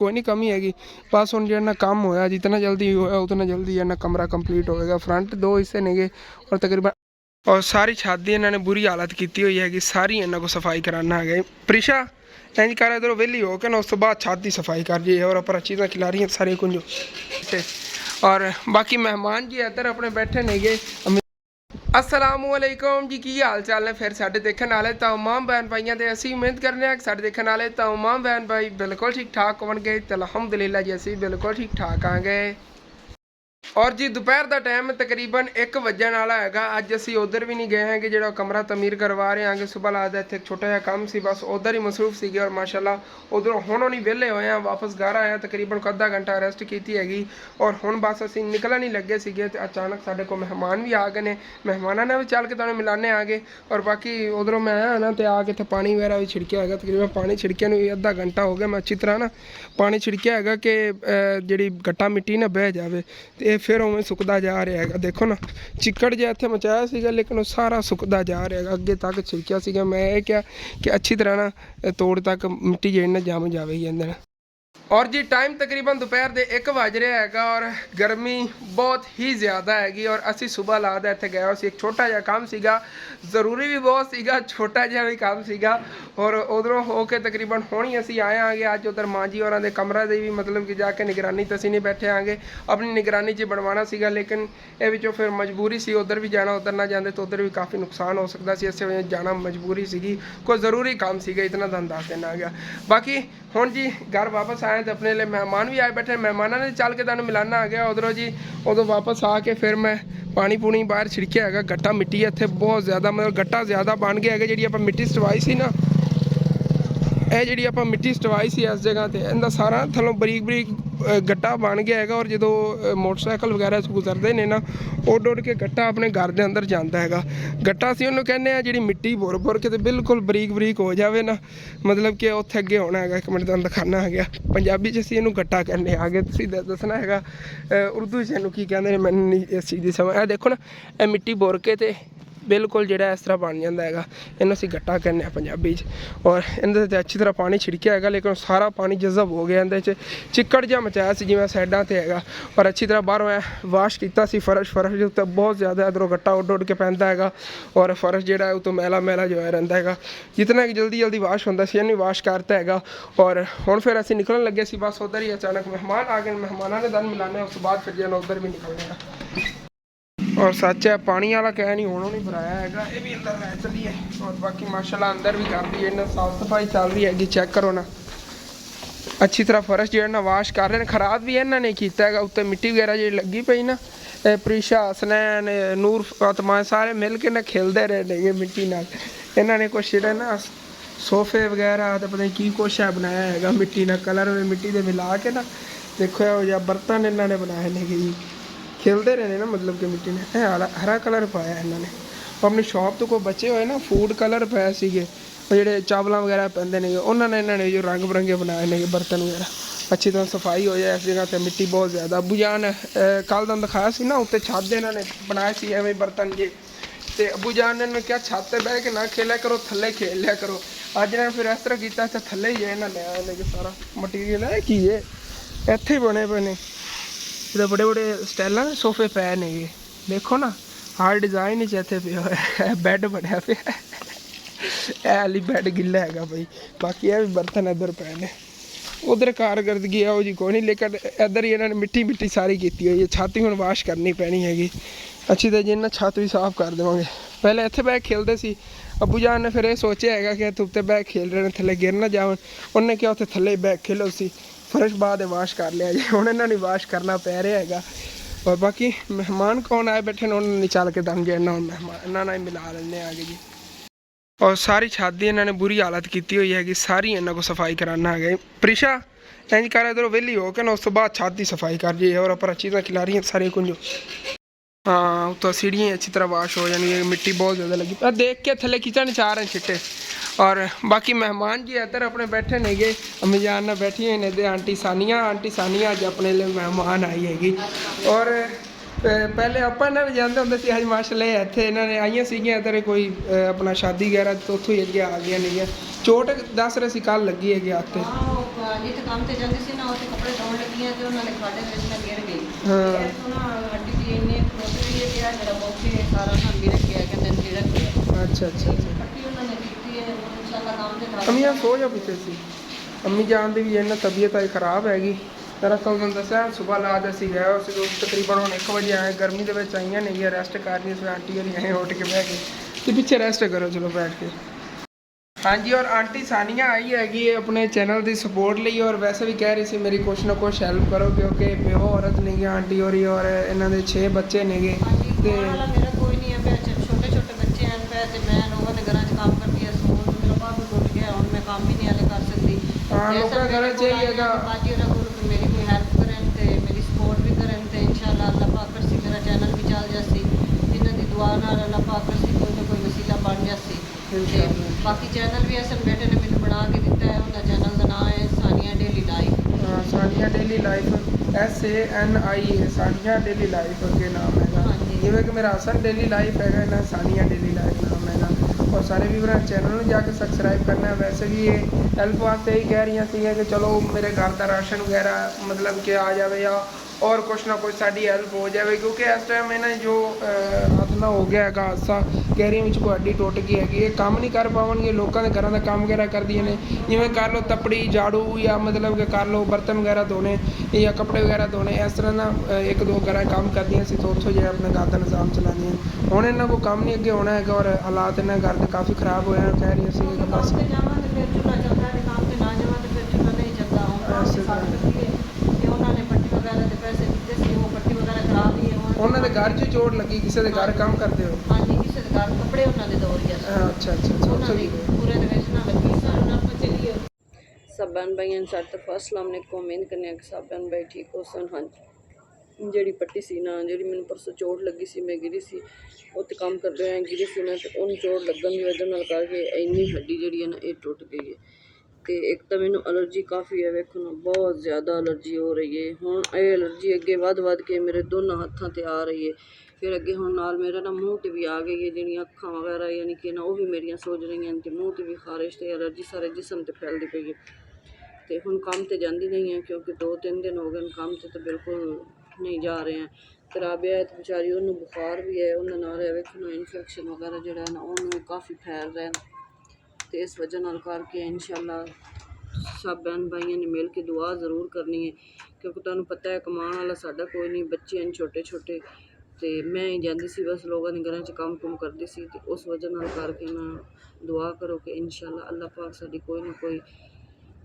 कोई नहीं कमी हैगी। बस हुण जिन्ना काम होया जितना जल्दी होया उतना जल्दी इन्ना कमरा कंप्लीट होएगा। फ्रंट 2 हिस्से नेगे और तकरीबन और सारी छत दी इन्होंने बुरी हालत की हुई हैगी। सारी इन्हों को सफाई कराना है। प्रिशा इंज कर इधरों वेली हो के ना उस तो बाद छत की सफाई कर जी और पर चीज़ें खिला रही हैं सारी कुंजो। और बाकी मेहमान जी इधर अपने बैठे नहीं गए। अस्सलामुअलैकुम जी, की हाल चाल है फिर साढ़े देखने वाले तमाम बहन भाइयों से असी उम्मीद करने हैं कि साढ़े देखने वाले तमाम बहन भाई बिल्कुल ठीक ठाक होंगे। तो अल्हम्दुलिल्लाह जी असी बिल्कुल ठीक ठाक आंगे। और जी दोपहर का टाइम तकरीबन 1 वजन वाला है। अज असी उधर भी नहीं गए हैं कि जो कमरा तमीर करवा रहे हैं। सुबह लगता इतने छोटा जहा काम से बस उधर ही मसरूफ से और माशाल्लाह उधरों हुण नहीं वेले होए हैं। वापस घर आया तकरीबन अद्धा घंटा रेस्ट की हैगी और हुण बस असी निकलन ही लगे थे। अचानक साढ़े को मेहमान भी आ गए हैं। मेहमानों ने भी चल के तुहानूं मिलाने आ गए। और बाकी उधरों मैं आया ना तो आके इतने पानी वगैरह भी छिड़किया है। तकरीबन पानी छिड़किया अद्धा घंटा हो गया। मैं अच्छी तरह ना पानी छिड़किया है कि जी गट्टा मिट्टी ना बह जाए तो फिर उवें सुकदा जा रहा है। देखो ना चिक्कड़ जिहा इत्थे मचाया सीगा लेकिन वो सारा सुकदा जा रहा है। अगे तक छिड़किया सीगा। मैं ये क्या कि अच्छी तरह ना तोड़ तक मिट्टी जी ना जम जाए ही अंदर। और जी टाइम तकरीबन दोपहर के 1 बज रहा है और गर्मी बहुत ही ज़्यादा हैगी। और असी सुबह लादा इतने गया एक छोटा जहा काम सीगा, ज़रूरी भी बहुत सीगा, छोटा जहा भी काम सीगा। और उधरों हो के तकरीबन हुण ही असी आए आगे। अज उधर माँ जी होरां दे कमरा दे भी मतलब कि जाके निगरानी तो असी नहीं बैठे आगे, अपनी निगरानी च बनवाना सीगा। लेकिन ये विचों फिर मजबूरी सी उधर भी जाना, उधर ना जाते तो उधर भी काफ़ी नुकसान हो सकता सी। इस वजह जाना मजबूरी सीगी, कोई ज़रूरी काम सीगा, इतना तुहानूं दस देना आ गया। बाकी हुण जी घर वापस आए तो अपने लिए मेहमान भी आए बैठे। मेहमानों ने चल के तुहानूं मिलाना आ गया उधरों जी। उदों वापस आके फिर मैं पानी पूनी बाहर छिड़किया है। गट्टा मिट्टी इत्थे बहुत ज़्यादा मतलब गट्टा ज़्यादा बन गया है। जी आपां मिट्टी सटवाई सी ना, ਇਹ ਜਿਹੜੀ ਆਪਾਂ ਮਿੱਟੀ ਸਟਵਾਈ ਸੀ ਇਸ ਜਗ੍ਹਾ ਤੇ ਇਹਦਾ ਸਾਰਾ ਥੱਲੋਂ ਬਰੀਕ ਬਰੀਕ ਗੱਟਾ ਬਣ ਗਿਆ ਹੈਗਾ। ਔਰ ਜਦੋਂ ਮੋਟਰਸਾਈਕਲ ਵਗੈਰਾ ਗੁਜ਼ਰਦੇ ਨੇ ਨਾ ਉੱਡ ਉੱਡ ਕੇ ਗੱਟਾ ਆਪਣੇ ਘਰ ਦੇ ਅੰਦਰ ਜਾਂਦਾ ਹੈਗਾ। ਗੱਟਾ ਸੀ ਉਹਨੂੰ ਕਹਿੰਦੇ ਆ ਜਿਹੜੀ ਮਿੱਟੀ ਭੁਰ ਭੁਰ ਕੇ ਤੇ ਬਿਲਕੁਲ ਬਰੀਕ ਬਰੀਕ ਹੋ ਜਾਵੇ ਨਾ, ਮਤਲਬ ਕਿ ਉੱਥੇ ਅੱਗੇ ਹੋਣਾ ਹੈਗਾ। ਇੱਕ ਮਿੰਟ ਤੁਹਾਨੂੰ ਦਿਖਾਣਾ ਹੈਗਾ ਪੰਜਾਬੀ 'ਚ ਅਸੀਂ ਇਹਨੂੰ ਗੱਟਾ ਕਹਿੰਦੇ ਆ। ਅੱਗੇ ਤੁਸੀਂ ਦੱਸਣਾ ਹੈਗਾ ਉਰਦੂ 'ਚ ਇਹਨੂੰ ਕੀ ਕਹਿੰਦੇ ਨੇ, ਮੈਨੂੰ ਨਹੀਂ ਇਸ ਚੀਜ਼ ਦੀ ਸਮਝ। ਇਹ ਦੇਖੋ ਨਾ ਇਹ ਮਿੱਟੀ ਭੁਰ ਕੇ ਤੇ बिल्कुल जो इस तरह बन जाता है। इन्हों असी गट्टा कहने पंजाबी। और इन्हें अच्छी तरह पानी छिड़किया है लेकिन सारा पानी जज़ब हो गया। इन्हें चिक्कड़ जहा मचाया से जिवें साइडा से है। और अच्छी तरह बाहरों वाश किया फर्श के उत्ते बहुत ज़्यादा इधरों गट्टा उड उड के पैंदा है। और फर्श जो है उतो मैला मैला जो है रहा है। जितना कि जल्दी जल्दी वाश होंदा सी इन्हें वाश करता है। और हुण फिर असी निकलन लगे सी बस उधर ही अचानक मेहमान आ गए। मेहमानों ने दन मिलाने उस बाद फिर जो उधर भी निकलने। और सच है पानी वाला कह नहीं होना नहीं भराया है, ये भी अंदर रह चली है। और बाकी माशाल्लाह अंदर भी कर दी है, साफ सफाई चल रही है। चेक करो ना अच्छी तरह फर्श जो है ना वाश कर रहे हैं। खराब भी इन्होंने किया है। उत्ते मिट्टी वगैरह जी लगी पई ना, प्रीशा हसनैन नूर फातिमा सारे मिल के ना खेलते रहे हैं मिट्टी नाल। इन्होंने कुछ जो ना सोफे वगैरह तो पता नहीं की कुछ है बनाया है मिट्टी ना, कलर मिट्टी के मिला के ना। देखो या बर्तन इन्होंने बनाए ने जी खेलते रहे ना, मतलब कि मिट्टी ने हरा कलर पाया इन्होंने। अपनी शॉप तो कोई बचे हुए ना फूड कलर पाए सीगे जोड़े चावल वगैरह पेंदे ने उन्होंने इन्होंने जो रंग बिरंगे बनाए ने बर्तन वगैरह। अच्छी तरह सफाई हो जाए इस जगह पर। मिट्टी बहुत ज़्यादा अबू जान कल तुहानूं दिखाया सी ना उत्ते छत इन्होंने बनाए सी एवं बर्तन जे। तो अबू जान ने क्या छत पर बह के ना खेलिया करो, थले खेल लिया करो। अज ने फिर इस तरह किया इतने थले ही इन्हें लिया इन्हें सारा मटीरियल है कि ये इत्थे ही बने पे ने। इधर बड़े बड़े स्टाइल सोफे पे ने, देखो ना हर डिजाइन इतने पे बैड बनया पे हाली बैड गिला है भाई। बाकी यह भी बर्तन इधर पे ने। उधर कारकरदगी है जी कोई नहीं, लेकिन इधर ही इन्होंने मिट्टी मिट्टी सारी की हुई है। छत ही हुण वाश करनी पैनी हैगी अच्छी तरह जी ना, छत भी साफ कर देवांगे। पहले इत्थे बैठ खेलते सी। अबू जान ने फिर ये सोचा है कि तू उत्ते बैठ खेल रहे हैं थले गिर ना जावन, उन्हें क्या उत्थे थले बैठ खेलो सी। फर्श बाद वाश कर लिया जी, हुण इन्होंने वाश करना पै रहा है। और बाकी मेहमान कौन आए बैठे ने उन्होंने चल के दम जाना, मेहमान इन्होंने मिला लेने आगे जी। और सारी छत की इन्होंने बुरी हालत की हुई है। सारी इन्हों को सफाई कराना है। प्रिशा इंज कर इधरों वेली हो के ना उस तो बाद छत की सफाई कर जी और पर चीज़ें खिला रही हैं सारी कुंजो। हाँ तो सीढ़ियाँ अच्छी तरह वाश हो जानी है। मिट्टी बहुत ज़्यादा लगी देख के थले खींचा नहीं चाह रहे हैं छिट्टे। और बाकी मेहमान जी इधर अपने बैठे नहीं गए, अम्मी जान ने बैठी हैं दे आंटी सानिया अज अपने लिए मेहमान आई हैगी। और पहले आप भी जाते होंगे अज माशाल्लाह इतने इन्होंने आईया इधर कोई अपना शादी वगैरह तो उतों ही अगे आ गई नहीं है। चोट दस रहे कल लगी है हत्थ ਜਿੱਥੇ ਕੰਮ ਤੇ ਜਾਂਦੀ ਸੀ ਨਾ ਉੱਥੇ ਕੱਪੜੇ ਧੋਣ ਲੱਗੀਆਂ ਤੇ ਉਹਨਾਂ ਨੇ ਖਾਡੇ ਦੇ ਵਿੱਚ ਨਾ ਗਿਰ ਗਈ। ਹਾਂ ਇੱਥੋਂ ਨਾ ਹੱਡੀ ਦੀ ਇੰਨੀ ਖੁੱਦ ਵੀ ਹੈ ਕਿ ਆ ਜਿਹੜਾ ਬੋਖੇ ਸਾਰਾ ਨਾ ਮਿਰਕ ਗਿਆ ਕਹਿੰਦੇ ਮਿਰਕ ਗਿਆ। ਅੱਛਾ ਅੱਛਾ ਅੱਛਾ ਪੱਟੀ ਉਹਨਾਂ ਨੇ ਕੀਤੀ ਹੈ ਇਨਸ਼ਾਅੱਲਾ ਕੰਮ ਤੇ ਲਾ ਅਮੀਆਂ ਸੋ ਜਾ ਪਿੱਛੇ ਸੀ ਅੰਮੀ ਜਾਨ ਦੀ ਵੀ ਇਹਨਾਂ ਤਬੀਅਤ ਆਈ ਖਰਾਬ ਹੈਗੀ। ਦਰਅਸਲ ਤੁਹਾਨੂੰ ਦੱਸਿਆ ਸੁਬਾਹ ਲਾਜ ਅਸੀਂ ਗਏ ਉਸ ਤਕਰੀਬਨ ਹੁਣ 1 ਵਜੇ ਆਏ ਗਰਮੀ ਦੇ ਵਿੱਚ ਆਈਆਂ ਨਹੀਂ ਰੈਸਟ ਕਰਨੀ ਸੀ ਆਂਟੀ ਹੋਰੀ ਆਏ ਉੱਠ ਕੇ ਬਹਿ ਗਏ ਤੇ ਪਿੱਛੇ ਰੈਸਟ ਕਰੋ ਚਲੋ ਬੈਠ ਕੇ। ਹਾਂਜੀ ਔਰ ਆਂਟੀ ਸਾਨੀਆ ਆਈ ਹੈਗੀ ਹੈ ਆਪਣੇ ਚੈਨਲ ਦੀ ਸਪੋਰਟ ਲਈ ਔਰ ਵੈਸੇ ਵੀ ਕਹਿ ਰਹੀ ਸੀ ਮੇਰੀ ਕੁਛ ਨਾ ਕੁਛ ਹੈਲਪ ਕਰੋ ਕਿਉਂਕਿ ਪਿਓ ਔਰਤ ਨਹੀਂ ਆਂਟੀ ਹੋਰੀ ਔਰ ਇਹਨਾਂ ਦੇ 6 ਬੱਚੇ ਨੇਗੇ ਤੇ ਮੇਰਾ ਕੋਈ ਨਹੀਂ ਹੈ ਛੋਟੇ ਛੋਟੇ ਬੱਚੇ ਹਨ ਪੈ ਤੇ ਮੈਂ ਲੋਕਾਂ ਦੇ ਘਰਾਂ 'ਚ ਕੰਮ ਕਰਦੀ ਹਾਂ ਸੋਨ ਮੇਰਾ ਬਾਪ ਟੁੱਟ ਗਿਆ ਹੁਣ ਮੈਂ ਕੰਮ ਵੀ ਨਹੀਂ ਹਾਲੇ ਕਰ ਸਕਦੀ। ਹਾਂ ਲੋਕਾਂ ਘਰਾਂ 'ਚ ਹੀ ਹੈਗਾ ਬਾਜੀ ਉਹਨਾਂ ਕੋਲ ਮੇਰੀ ਕੋਈ ਹੈਲਪ ਕਰਨ ਤੇ ਮੇਰੀ ਸਪੋਰਟ ਵੀ ਕਰਨ ਤੇ ਇਨਸ਼ਾਅੱਲਾ ਅੱਲਾਹ ਪਾਕ ਕਰਸੀ ਮੇਰਾ ਚੈਨਲ ਵੀ ਚੱਲ ਜਾਸੀ ਜਿਨ੍ਹਾਂ ਦੀ ਦੁਆ ਨਾਲ ਅੱਲਾਹ ਪਾਕ ਕਰਸੀ ਕੋਈ ਨਾ ਕੋਈ ਵਸੀਲਾ ਬਣ ਜਾਸੀ। ਤੇ ਬਾਕੀ ਚੈਨਲ ਵੀ ਅਸਲ ਬੇਟੇ ਨੇ ਮੈਨੂੰ ਬਣਾ ਕੇ ਦਿੱਤਾ ਹੈ ਉਹਦਾ ਚੈਨਲ ਦਾ ਨਾਮ ਹੈ ਸਾਨੀਆ ਡੇਲੀ ਲਾਈਫ। ਹਾਂ Sania daily life SANIA Sania daily life ਅੱਗੇ ਨਾਮ ਹੈਗਾ ਜਿਵੇਂ ਕਿ ਮੇਰਾ ਹਸਨ ਡੇਲੀ ਲਾਈਫ ਹੈਗਾ ਨਾ ਸਾਨੀਆ ਡੇਲੀ ਲਾਈਫ ਨਾਮ ਹੈਗਾ ਔਰ ਸਾਰੇ ਵੀਰਾਂ ਚੈਨਲ ਨੂੰ ਜਾ ਕੇ ਸਬਸਕ੍ਰਾਈਬ ਕਰਨਾ। ਵੈਸੇ ਵੀ ਇਹ ਹੈਲਪ ਵਾਸਤੇ ਹੀ ਕਹਿ ਰਹੀਆਂ ਸੀਗੀਆਂ ਕਿ ਚਲੋ ਮੇਰੇ ਘਰ ਦਾ ਰਾਸ਼ਨ ਵਗੈਰਾ ਮਤਲਬ ਕਿ ਆ ਜਾਵੇ ਜਾਂ ਔਰ ਕੁਛ ਨਾ ਕੁਛ ਸਾਡੀ ਹੈਲਪ ਹੋ ਜਾਵੇ ਕਿਉਂਕਿ ਇਸ ਟਾਈਮ ਇਹਨਾਂ ਜੋ ਹਾਦਸਾ ਹੋ ਗਿਆ ਹੈਗਾ ਹਾਦਸਾ ਕਹਿਰੀਆਂ ਵਿੱਚ ਕੋਈ ਹੱਡੀ ਟੁੱਟ ਗਈ ਹੈਗੀ ਇਹ ਕੰਮ ਨਹੀਂ ਕਰ ਪਾਉਣਗੇ ਲੋਕਾਂ ਦੇ ਘਰਾਂ ਦਾ ਕੰਮ ਵਗੈਰਾ ਕਰਦੀਆਂ ਨੇ ਜਿਵੇਂ ਕਰ ਲਓ ਤੱਪੜੀ ਝਾੜੂ ਜਾਂ ਮਤਲਬ ਕਿ ਕਰ ਲਓ ਬਰਤਨ ਵਗੈਰਾ ਧੋਣੇ ਜਾਂ ਕੱਪੜੇ ਵਗੈਰਾ ਧੋਣੇ ਇਸ ਤਰ੍ਹਾਂ ਨਾ 1-2 ਘਰਾਂ ਕੰਮ ਕਰਦੀਆਂ ਸੀ ਤਾਂ ਉੱਥੋਂ ਜੇ ਆਪਣੇ ਘਰ ਦਾ ਨਿਜ਼ਾਮ ਚਲਾਉਂਦੀਆਂ ਹੁਣ ਇਹਨਾਂ ਕੋਲ ਕੰਮ ਨਹੀਂ ਅੱਗੇ ਹੋਣਾ ਹੈਗਾ ਔਰ ਹਾਲਾਤ ਇਹਨਾਂ ਘਰ ਦੇ ਕਾਫੀ ਖਰਾਬ ਹੋਏ ਹਨ ਕਹਿ ਰਹੀਆਂ ਸੀ ਕਿ ਬਸ ਉਹਨਾਂ ਦੇ ਘਰ 'ਚ ਚੋਟ ਲੱਗੀ ਕਿਸੇ ਦੇ ਘਰ ਕੰਮ ਕਰਦੇ ਹੋ? ਹਾਂਜੀ ਕਿਸੇ ਦੇ ਘਰ ਕੱਪੜੇ ਉਹਨਾਂ ਦੇ ਧੋ ਰਹੀ ਹੈ। ਅੱਛਾ ਅੱਛਾ ਉਹਨਾਂ ਦੀ ਪੂਰੇ ਦੇ ਵਿੱਚ ਨਾ ਲੱਗੀ ਸਾਨੂੰ ਆਪਾਂ ਚਲੀਏ सब बहन भाई साढ़े तरफ अस्सलाम वालेकुम उम्मीद करने कि सब बहन भाई ठीक हो सन। हाँ जी पट्टी सी ना जी मैंने परसों चोट लगी सी मैं गिरी सी उत्ते काम कर रहे हैं गिरी सी ना तो उन चोट लगन की वजह नाल करके इन्नी हड्डी जी है ना ये टुट गई है। तो एक तो मैनू एलर्जी काफ़ी है वेखो ना बहुत ज़्यादा एलर्जी हो रही है हुण ये एलर्जी अगे वध के मेरे दोनों हत्थों ते आ रही है फिर अगे हुण नाल मेरा ना मूँह ते भी आ गई है जिहड़ियां अखां वगैरह यानी कि ना वो भी मेरियां सोज रही हैं तो मूँह ते भी खारिश ते एलर्जी सारे जिसम ते फैलती पई है। तो हुण काम ते जांदी नहीं है क्योंकि 2-3 दिन हो गए काम से तो बिल्कुल नहीं जा रहे हैं। तो राबिया है तो बेचारी उन्होंने बुखार भी है उन्होंने नाल वेखो ना इन्फेक्शन वगैरह जो है ना उन्होंने काफ़ी फैल रहा है। तो इस वजह नाल करके इंशाअल्लाह सब बहन भाइयों ने मिल के दुआ ज़रूर करनी है क्योंकि तुहानूं पता है कमाने वाला साडा कोई नहीं बच्चे हैं छोटे छोटे तो मैं ही जाती सी बस लोगों के घरों काम कुम करती सी तो उस वजह नाल करके ना दुआ करो कि इंशाअल्लाह अल्लाह पाक साडी कोई ना कोई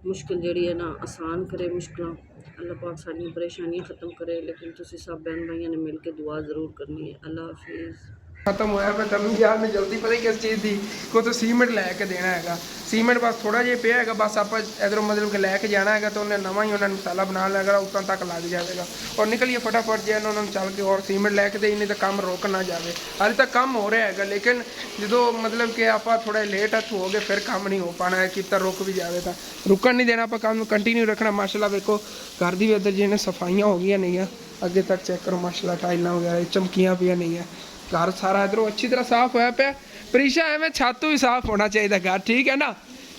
मुश्किल जी है ना आसान करे मुश्किल अल्लाह पाक साडियां परेशानियां ख़त्म करे। लेकिन तुसी सब बहन भाइयों ने मिल के दुआ ज़रूर करनी है। अल्लाह हाफिज़। खत्म होया मैं तभी यार मैं जल्दी पता किस चीज़ की को तो सीमेंट लैके देना है सीमेंट बस थोड़ा जिहा पिया है बस आप इधरों मतलब कि लैके जाना है तो उन्हें नवा ही उन्हें मसाला बना लेगा उत्तों तक लग जाएगा और निकलिए फटाफट जो उन्होंने चल के और सीमेंट लैके दे नहीं तो काम रुक ना जाए। हाले तक काम हो रहा है लेकिन जो मतलब कि आप थोड़ा लेट हथ हो गए फिर काम नहीं हो पाना है कि रुक भी जाएगा रुकन नहीं देना आप काम कंटिन्यू रखना। माशाल्लाह देखो घर की भी इधर जिन्हें सफाइयाँ हो गई नहीं है अगे तक चेक करो माशाल्लाह टाइलां वगैरह चमकियाँ पिया नहीं है घर सारा इधरों अच्छी तरह साफ होया पे प्रीशा एवं छत भी साफ होना चाहिए घर ठीक है ना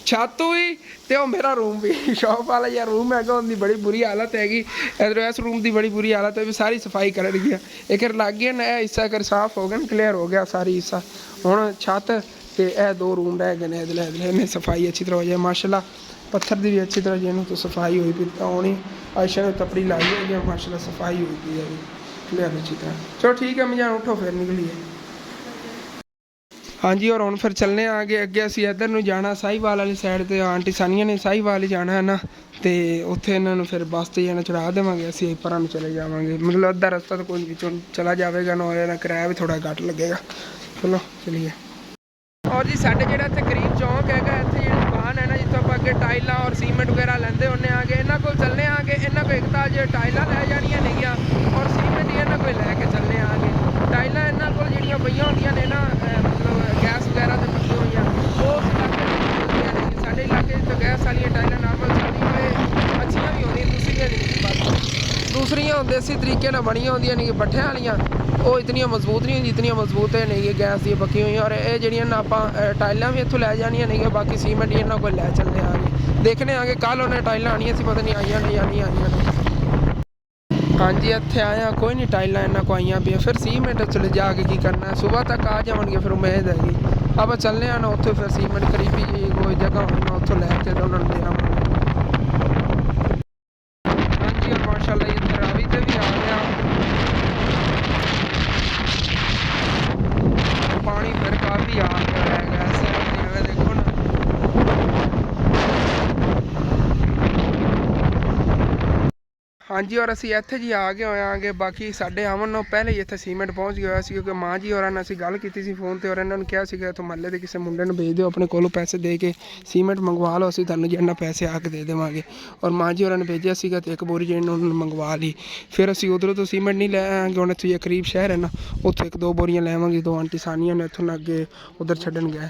छत भी तो मेरा रूम भी शॉप वाला या रूम है उनकी बड़ी बुरी हालत हैगी इधरों इस रूम की बड़ी बुरी हालत है भी सारी सफाई कर रही है एक लग गया नया हिस्सा अगर साफ हो गया क्लियर हो गया सारी हिस्सा हुण छत तो यह 2 रूम रह गए इन्हें सफाई अच्छी तरह हो जाए। माशाल्लाह पत्थर की भी अच्छी तरह जिन्हों तो सफाई हुई पी आनी आयशा ने तपड़ी लाई है माशाल्लाह सफाई हुई पी है क्लियर अच्छी तरह। चलो ठीक है मैं उठो फिर निकलिए। हाँ जी और हम फिर चलने आगे अगे असी इधर नूं जाना साहिवाल वाली साइड तो आंटी सानिया ने साहिवाल ही जाना है ना तो उत्थे इन्होंने फिर बस से जाना चढ़ा देवांगे असी परां नूं चले जावांगे मतलब अद्धा रस्ता तो कोई विचों चला जाएगा ना किराया भी थोड़ा घट लगेगा। चलो चलिए। और जी साढ़े जो इतने करीब चौंक है इतने जी दुकान है ना जितों आप अगे टाइलां और सीमेंट वगैरह लेंदे होने आगे इन्हों को चलने आगे इन्हों को एक तो अज टाइलां लै जानियां नहीं और सीमेंट ही इन्हों को लैके चलने आगे टाइलां इन्हों को जिहड़ियां पईयां होंदियां ने ना मतलब गैस वगैरह से पई हुई वो उस इलाके चलदियां नहीं साडे इलाके तो गैस वाली टाइलां नॉर्मल चलदियां होए अच्छियां भी होंदियां दूसरियां नहीं बस दूसरियां देसी तरीके नाल बणियां होंदियां नहीं भट्ठियां वालियां वो इतनियां मजबूत नहीं होंदी इतनियां मजबूत है नहीं गैस दी पक्की हुई और ये जिहड़ियां आप टाइलां भी इत्थों लै जानियां नहीं बाकी सीमेंट इन्हों को लै चलने आ गए ਦੇਖਣੇ ਆਗੇ ਕੱਲ ਉਹਨੇ ਟਾਈਲਾਂ ਆਣੀਆਂ ਸੀ, ਪਤਾ ਨਹੀਂ ਆਈਆਂ ਨਹੀਂ ਆਈਆਂ ਹਾਂਜੀ ਇੱਥੇ ਆਇਆ ਕੋਈ ਨਹੀਂ, ਟਾਈਲਾਂ ਇਹਨਾਂ ਕੋ ਆਈਆਂ ਪਈਆਂ। ਫਿਰ ਸੀਮੈਂਟ ਚਲੇ ਜਾ ਕੇ ਕੀ ਕਰਨਾ, ਸਵੇਰ ਤੱਕ ਆ ਜਾਵਣਗੇ, ਫਿਰ ਉਮੀਦ ਹੈਗੀ ਆਪਾਂ ਚੱਲਦੇ ਆ ਨਾ ਉੱਥੇ। ਫਿਰ ਸੀਮੈਂਟ ਕਰੀਬੀ ਕੋਈ ਜਗ੍ਹਾ ਹੋਈ ਨਾ ਉੱਥੋਂ ਲੈ ਕੇ ਉਹਨਾਂ ਨੂੰ ਦੇ ਆਵਾਂਗੇ। ਹਾਂਜੀ ਔਰ ਮਾਸ਼ਾਅੱਲਾ ਇੱਥੇ ਰਾਵੀ ਤੇ ਵੀ ਆ ਗਿਆ ਪਾਣੀ, ਫਿਰ ਕਾਫੀ ਆ ਗਿਆ ਹੈਗਾ ਐਸੇ ਦੇਖੋ ਨਾ। ਹਾਂਜੀ ਔਰ ਅਸੀਂ ਇੱਥੇ ਜੀ ਆ ਗਏ ਹੋਇਆਂਗੇ। ਬਾਕੀ ਸਾਡੇ ਆਉਣ ਨੂੰ ਪਹਿਲੇ ਹੀ ਇੱਥੇ ਸੀਮੈਂਟ ਪਹੁੰਚ ਗਿਆ ਹੋਇਆ ਸੀ, ਕਿਉਂਕਿ ਮਾਂ ਜੀ ਹੋਰਾਂ ਨਾਲ ਅਸੀਂ ਗੱਲ ਕੀਤੀ ਸੀ ਫੋਨ ਤੇ, ਔਰ ਇਹਨਾਂ ਨੂੰ ਕਿਹਾ ਸੀਗਾ ਇੱਥੋਂ ਮਹੱਲੇ ਦੇ ਕਿਸੇ ਮੁੰਡੇ ਨੂੰ ਭੇਜ ਦਿਓ, ਆਪਣੇ ਕੋਲੋਂ ਪੈਸੇ ਦੇ ਕੇ ਸੀਮੈਂਟ ਮੰਗਵਾ ਲਓ, ਅਸੀਂ ਤੁਹਾਨੂੰ ਜਿੰਨਾ ਪੈਸੇ ਆ ਕੇ ਦੇ ਦੇਵਾਂਗੇ। ਔਰ ਮਾਂ ਜੀ ਹੋਰਾਂ ਨੇ ਭੇਜਿਆ ਸੀਗਾ ਤੇ ਇੱਕ ਬੋਰੀ ਜਿਹੜੀ ਉਹਨਾਂ ਨੇ ਮੰਗਵਾ ਲਈ। ਫਿਰ ਅਸੀਂ ਉਧਰੋਂ ਤੋਂ ਸੀਮੈਂਟ ਨਹੀਂ ਲੈ ਆਵਾਂਗੇ, ਹੁਣ ਇੱਥੇ ਕਰੀਬ ਸ਼ਹਿਰ ਹੈ ਨਾ, ਉੱਥੇ 1-2 ਬੋਰੀਆਂ ਲੈ ਆਵਾਂਗੇ। 2 ਆਂਟੀ ਸਾਨੀਆਂ ਨੇ ਇੱਥੋਂ ਅੱਗੇ ਉਧਰ ਛੱਡਣ ਗਏ,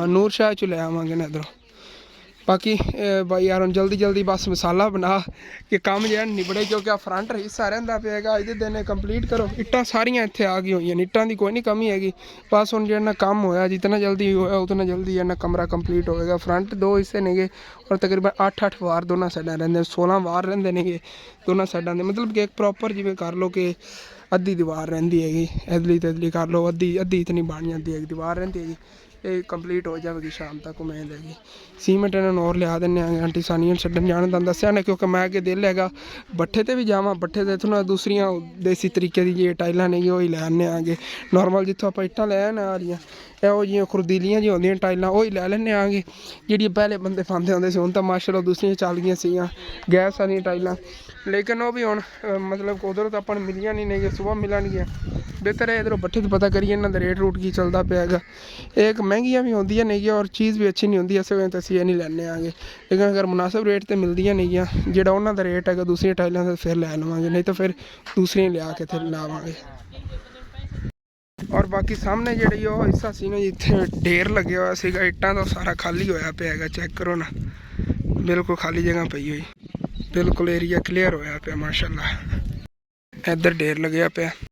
ਨੂਰ ਸ਼ਾਹ 'ਚੋਂ ਲੈ ਆਵਾਂਗੇ ਨਾ ਇੱਧਰੋਂ। ਬਾਕੀ ਬਾਈ ਯਾਰ ਹੁਣ ਜਲਦੀ ਬਸ ਮਸਾਲਾ ਬਣਾ ਕਿ ਕੰਮ ਜਿਹੜਾ ਨਿਬੜੇ, ਕਿਉਂਕਿ ਆ ਫਰੰਟ ਹਿੱਸਾ ਰਹਿੰਦਾ ਪਿਆ ਹੈਗਾ, ਅੱਜ ਦੇ ਦਿਨ ਕੰਪਲੀਟ ਕਰੋ। ਇੱਟਾਂ ਸਾਰੀਆਂ ਇੱਥੇ ਆ ਗਈਆਂ ਹੋਈਆਂ ਨੇ, ਇੱਟਾਂ ਦੀ ਕੋਈ ਨਹੀਂ ਕਮੀ ਹੈਗੀ। ਬਸ ਹੁਣ ਜਿਹੜਾ ਕੰਮ ਹੋਇਆ, ਜਿਤਨਾ ਜਲਦੀ ਹੋਇਆ ਉਤਨਾ ਜਲਦੀ ਇਹਨਾਂ ਕਮਰਾ ਕੰਪਲੀਟ ਹੋਵੇਗਾ। ਫਰੰਟ 2 ਹਿੱਸੇ ਨੇਗੇ ਔਰ ਤਕਰੀਬਨ 8-8 ਵਾਰ ਦੋਨਾਂ ਸਾਈਡਾਂ ਰਹਿੰਦੇ, 16 ਵਾਰ ਰਹਿੰਦੇ ਨੇਗੇ ਦੋਨਾਂ ਸਾਈਡਾਂ ਦੇ। ਮਤਲਬ ਕਿ ਇੱਕ ਪ੍ਰੋਪਰ ਜਿਵੇਂ ਕਰ ਲਓ ਕਿ ਅੱਧੀ ਦੀਵਾਰ ਰਹਿੰਦੀ ਹੈਗੀ, ਇਧਰਲੀ ਤੇ ਇਧਰਲੀ ਕਰ ਲਓ, ਅੱਧੀ ਇਤਨੀ ਬਣ ਜਾਂਦੀ ਹੈਗੀ, ਦੀਵਾਰ ਰਹਿੰਦੀ ਹੈਗੀ। ਇਹ ਕੰਪਲੀਟ ਹੋ ਜਾਵੇਗੀ ਸ਼ਾਮ ਤੱਕ ਉਮੀਦ ਹੈਗੀ। ਸੀਮੈਂਟ ਇਹਨਾਂ ਨੂੰ ਹੋਰ ਲਿਆ ਦਿੰਦੇ ਆ ਆਂਟੀ ਸਾਨੀਆਂ ਛੱਡਣ ਜਾਣ ਦਾ ਦੱਸਿਆ ਨੇ, ਕਿਉਂਕਿ ਮੈਂ ਅੱਗੇ ਦਿਲ ਹੈਗਾ ਬੱਠੇ ਤੇ ਵੀ ਜਾਵਾਂ। ਬੱਠੇ ਤੇ ਇੱਥੋਂ ਨਾ ਦੂਸਰੀਆਂ ਦੇਸੀ ਤਰੀਕੇ ਦੀ ਜੇ ਟਾਈਲਾਂ ਨਹੀਂ ਉਹ ਹੀ ਲੈ ਆਉਂਦੇ ਆਗੇ। ਨੋਰਮਲ ਜਿੱਥੋਂ ਆਪਾਂ ਇੱਟਾਂ ਲੈ ਆਉਣਾ ਆ ਰਹੀਆਂ ਇਹੋ ਜਿਹੀਆਂ ਖੁਰਦੀਲੀਆਂ ਜਿਹੀਆਂ ਹੁੰਦੀਆਂ ਟਾਈਲਾਂ, ਉਹ ਹੀ ਲੈ ਲੈਂਦੇ ਆਗੇ, ਜਿਹੜੀਆਂ ਪਹਿਲੇ ਬੰਦੇ ਪਾਉਂਦੇ ਹੁੰਦੇ ਸੀ। ਹੁਣ ਤਾਂ ਮਾਸ਼ਾਅੱਲਾ ਦੂਸਰੀਆਂ ਚੱਲ ਗਈਆਂ ਸੀਗੀਆਂ ਗੈਸ ਵਾਲੀਆਂ ਟਾਈਲਾਂ, ਲੇਕਿਨ ਉਹ ਵੀ ਹੁਣ ਮਤਲਬ ਉਧਰੋਂ ਤਾਂ ਆਪਾਂ ਨੂੰ ਮਿਲੀਆਂ ਨਹੀਂ ਨੇ, ਸੁਬਾਹ ਮਿਲਣਗੀਆਂ। ਬਿਹਤਰ ਹੈ ਇੱਧਰੋਂ ਬੱਠੇ 'ਤੇ ਪਤਾ ਕਰੀਏ ਇਹਨਾਂ ਦਾ ਰੇਟ ਰੂਟ ਕੀ ਚੱਲਦਾ ਪਿਆ ਹੈਗਾ। ਇਹ ਇੱਕ ਮਹਿੰਗੀਆਂ ਵੀ ਹੁੰਦੀਆਂ ਨੇਗੀਆਂ ਔਰ ਚੀਜ਼ ਵੀ ਅੱਛੀ ਨਹੀਂ ਹੁੰਦੀ, ਇਸ ਵਜ੍ਹਾ ਤੋਂ ਅਸੀਂ ਇਹ ਨਹੀਂ ਲੈਂਦੇ ਆਗੇ। ਲੇਕਿਨ ਅਗਰ ਮੁਨਾਸਿਬ ਰੇਟ 'ਤੇ ਮਿਲਦੀਆਂ ਨੇਗੀਆਂ, ਜਿਹੜਾ ਉਹਨਾਂ ਦਾ ਰੇਟ ਹੈਗਾ ਦੂਸਰੀਆਂ ਟਾਈਲਾਂ ਦਾ, ਫਿਰ ਲੈ ਲਵਾਂਗੇ, ਨਹੀਂ ਤਾਂ ਫਿਰ ਦੂਸਰੀਆਂ ਲਿਆ ਕੇ ਇੱਥੇ ਲਾਵਾਂਗੇ। ਔਰ ਬਾਕੀ ਸਾਹਮਣੇ ਜਿਹੜੀ ਉਹ ਹਿੱਸਾ ਸੀ ਨਾ ਜਿੱਥੇ ਢੇਰ ਲੱਗਿਆ ਹੋਇਆ ਸੀਗਾ ਇੱਟਾਂ ਦਾ, ਸਾਰਾ ਖਾਲੀ ਹੋਇਆ ਪਿਆ ਹੈਗਾ। ਚੈੱਕ ਕਰੋ ਨਾ, ਬਿਲਕੁਲ ਖਾਲੀ ਜਗ੍ਹਾ ਪਈ ਹੋਈ, ਬਿਲਕੁਲ ਏਰੀਆ ਕਲੀਅਰ ਹੋਇਆ ਪਿਆ ਮਾਸ਼ਾਅੱਲਾ। ਇੱਧਰ ਢੇਰ ਲੱਗਿਆ ਪਿਆ।